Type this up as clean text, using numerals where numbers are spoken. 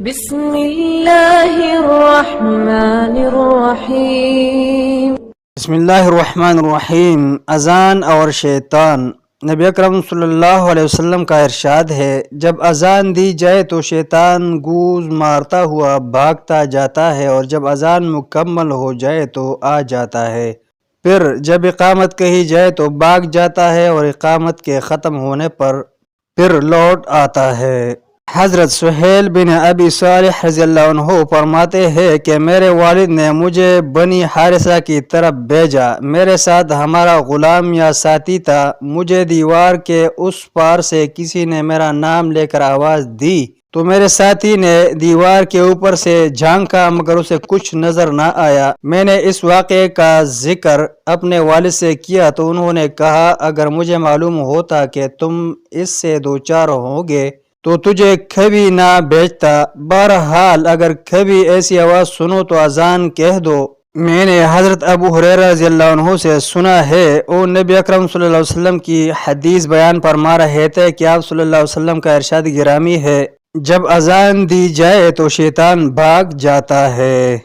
بسم اللہ الرحمن الرحیم۔ بسم اللہ الرحمن الرحیم۔ اذان اور شیطان۔ نبی اکرم صلی اللہ علیہ وسلم کا ارشاد ہے، جب اذان دی جائے تو شیطان گوز مارتا ہوا بھاگتا جاتا ہے، اور جب اذان مکمل ہو جائے تو آ جاتا ہے۔ پھر جب اقامت کہی جائے تو بھاگ جاتا ہے، اور اقامت کے ختم ہونے پر پھر لوٹ آتا ہے۔ حضرت سہیل بن ابی صالح رضی اللہ عنہ فرماتے ہیں کہ میرے والد نے مجھے بنی حارثہ کی طرف بھیجا، میرے ساتھ ہمارا غلام یا ساتھی تھا۔ مجھے دیوار کے اس پار سے کسی نے میرا نام لے کر آواز دی تو میرے ساتھی نے دیوار کے اوپر سے جھانکا، مگر اسے کچھ نظر نہ آیا۔ میں نے اس واقعے کا ذکر اپنے والد سے کیا تو انہوں نے کہا، اگر مجھے معلوم ہوتا کہ تم اس سے دوچار ہوگے تو تجھے کبھی نہ بھیجتا۔ بہرحال اگر کبھی ایسی آواز سنو تو اذان کہہ دو۔ میں نے حضرت ابو ہریرہ رضی اللہ عنہ سے سنا ہے، وہ نبی اکرم صلی اللہ علیہ وسلم کی حدیث بیان فرما رہے تھے کہ آپ صلی اللہ علیہ وسلم کا ارشاد گرامی ہے، جب اذان دی جائے تو شیطان بھاگ جاتا ہے۔